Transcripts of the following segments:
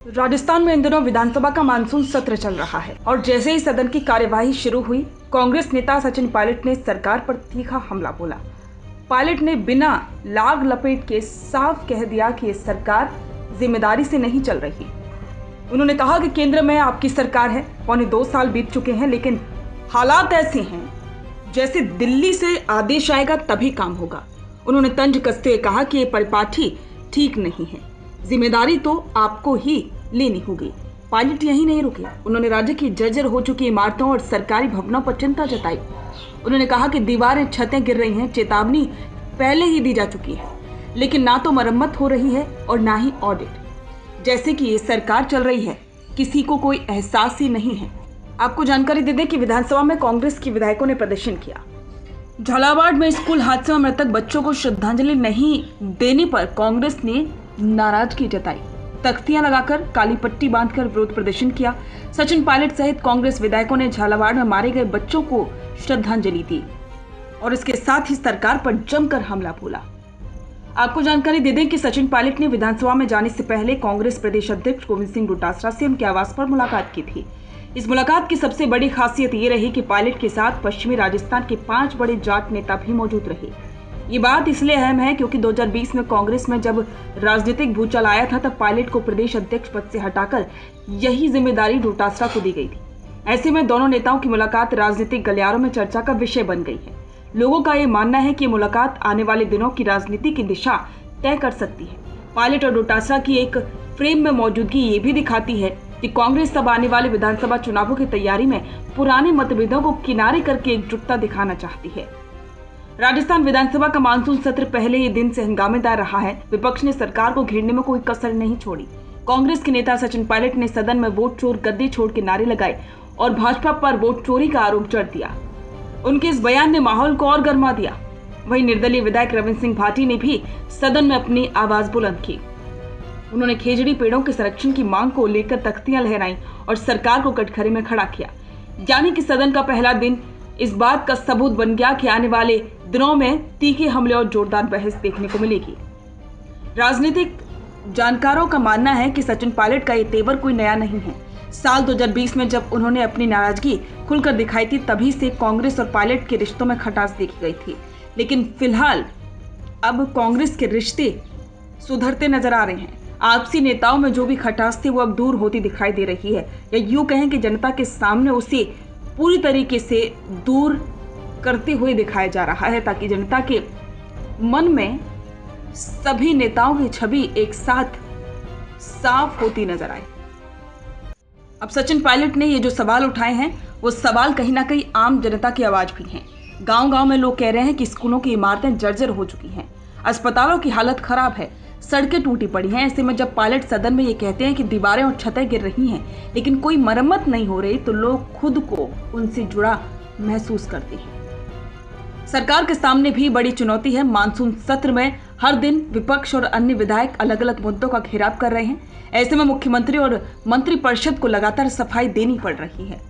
राजस्थान में इन दिनों विधानसभा का मानसून सत्र चल रहा है और जैसे ही सदन की कार्यवाही शुरू हुई, कांग्रेस नेता सचिन पायलट ने सरकार पर तीखा हमला बोला। पायलट ने बिना लाग लपेट के साफ कह दिया कि ये सरकार जिम्मेदारी से नहीं चल रही। उन्होंने कहा कि केंद्र में आपकी सरकार है, 2.25 साल बीत चुके हैं, लेकिन हालात ऐसे हैं जैसे दिल्ली से आदेश आएगा तभी काम होगा। उन्होंने तंज कसते हुए कहा कि ये परिपाटी ठीक नहीं है, जिम्मेदारी तो आपको ही लेनी होगी। पायलट यही नहीं रुके, उन्होंने राज्य की जर्जर हो चुकी इमारतों और सरकारी भवनों पर चिंता जताई। उन्होंने कहा कि दीवारें, छतें गिर रही हैं, चेतावनी पहले ही दी जा चुकी है, लेकिन ना तो मरम्मत हो रही है और ना ही ऑडिट। जैसे कि ये सरकार चल रही है, किसी को कोई एहसास ही नहीं है। आपको जानकारी दे दें कि विधानसभा में कांग्रेस के विधायकों ने प्रदर्शन किया। झालावाड़ में स्कूल हादसे में मृतक बच्चों को श्रद्धांजलि नहीं देने पर कांग्रेस ने नाराजगी जताई। तख्तियां लगाकर, काली पट्टी बांधकर विरोध प्रदर्शन किया। सचिन पायलट सहित कांग्रेस विधायकों ने झालावाड़ में मारे गए बच्चों को श्रद्धांजलि दी और इसके साथ ही सरकार पर जमकर हमला बोला। आपको जानकारी दे दें कि सचिन पायलट ने विधानसभा में जाने से पहले कांग्रेस प्रदेश अध्यक्ष गोविंद सिंह डोटासरा से उनके आवास पर मुलाकात की थी। इस मुलाकात की सबसे बड़ी खासियत ये रही कि पायलट के साथ पश्चिमी राजस्थान के 5 बड़े जाट नेता भी मौजूद रहे। ये बात इसलिए अहम है क्योंकि 2020 में कांग्रेस में जब राजनीतिक भूचाल आया था, तब पायलट को प्रदेश अध्यक्ष पद से हटाकर यही जिम्मेदारी डोटासरा को दी गई थी। ऐसे में दोनों नेताओं की मुलाकात राजनीतिक गलियारों में चर्चा का विषय बन गई है। लोगों का ये मानना है कि मुलाकात आने वाले दिनों की राजनीति की दिशा तय कर सकती है। पायलट और डोटासरा की एक फ्रेम में मौजूदगी ये भी दिखाती है कि कांग्रेस अब आने वाले विधानसभा चुनावों की तैयारी में पुराने मतभेदों को किनारे करके एकजुटता दिखाना चाहती है। राजस्थान विधानसभा का मानसून सत्र पहले ही दिन से हंगामेदार रहा है। विपक्ष ने सरकार को घेरने में कोई कसर नहीं छोड़ी। कांग्रेस के नेता सचिन पायलट ने सदन में वोट चोर, गद्दी छोड़ के नारे लगाए और भाजपा पर वोट चोरी का आरोप जड़ दिया। उनके इस बयान ने माहौल को और गर्मा दिया। वहीं निर्दलीय विधायक रविंद्र सिंह भाटी ने भी सदन में अपनी आवाज बुलंद की। उन्होंने खेजड़ी पेड़ों के संरक्षण की मांग को लेकर तख्तियां लहराई और सरकार को कटघरे में खड़ा किया। यानी कि सदन का पहला दिन इस बात का सबूत बन गया कि आने वाले दिनों में तीखे हमले और जोरदार बहस देखने को मिलेगी। राजनीतिक जानकारों का मानना है कि सचिन पायलट का ये तेवर कोई नया नहीं है। साल 2020 में जब उन्होंने अपनी नाराजगी खुलकर दिखाई थी, तभी से कांग्रेस और पायलट के रिश्तों में खटास देखी गई थी। लेकिन फिलहाल अब कांग्रेस के रिश्ते सुधरते नजर आ रहे हैं। आपसी नेताओं में जो भी खटास थी वो अब दूर होती दिखाई दे रही है, या यूं कहें कि जनता के सामने उसे पूरी तरीके से दूर करते हुए दिखाया जा रहा है, ताकि जनता के मन में सभी नेताओं की छवि एक साथ साफ होती नजर आए। अब सचिन पायलट ने ये जो सवाल उठाए हैं, वो सवाल कहीं ना कहीं आम जनता की आवाज भी हैं। गांव-गांव में लोग कह रहे हैं कि स्कूलों की इमारतें जर्जर हो चुकी हैं, अस्पतालों की हालत खराब है, सड़कें टूटी पड़ी हैं। ऐसे में जब पायलट सदन में ये कहते हैं कि दीवारें और छतें गिर रही हैं, लेकिन कोई मरम्मत नहीं हो रही, तो लोग खुद को उनसे जुड़ा महसूस करते हैं। सरकार के सामने भी बड़ी चुनौती है। मानसून सत्र में हर दिन विपक्ष और अन्य विधायक अलग अलग मुद्दों का घेराव कर रहे हैं। ऐसे में मुख्यमंत्री और मंत्रिपरिषद को लगातार सफाई देनी पड़ रही है।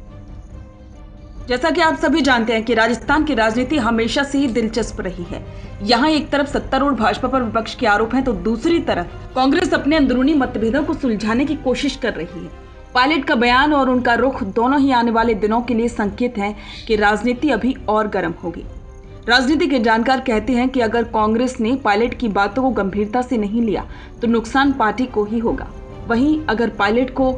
जैसा कि आप सभी जानते हैं कि राजस्थान की राजनीति हमेशा से ही दिलचस्प रही है। यहाँ एक तरफ सत्तारूढ़ भाजपा पर विपक्ष के आरोप हैं, तो दूसरी तरफ कांग्रेस अपने अंदरूनी मतभेदों को सुलझाने की कोशिश कर रही है। पायलट का बयान और उनका रुख दोनों ही आने वाले दिनों के लिए संकेत हैं कि राजनीति अभी और गर्म होगी। राजनीति के जानकार कहते हैं कि अगर कांग्रेस ने पायलट की बातों को गंभीरता से नहीं लिया तो नुकसान पार्टी को ही होगा। वहीं अगर पायलट को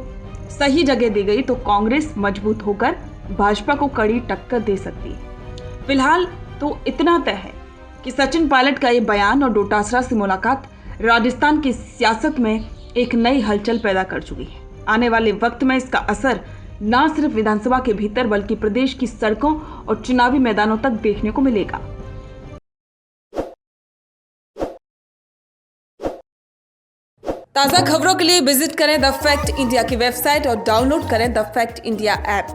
सही जगह दी गई तो कांग्रेस मजबूत होकर भाजपा को कड़ी टक्कर दे सकती है। फिलहाल तो इतना तय है कि सचिन पायलट का ये बयान और डोटासरा से मुलाकात राजस्थान की सियासत में एक नई हलचल पैदा कर चुकी है। आने वाले वक्त में इसका असर न सिर्फ विधानसभा के भीतर बल्कि प्रदेश की सड़कों और चुनावी मैदानों तक देखने को मिलेगा। ताज़ा खबरों के लिए विजिट करें द फैक्ट इंडिया की वेबसाइट और डाउनलोड करें द फैक्ट इंडिया ऐप।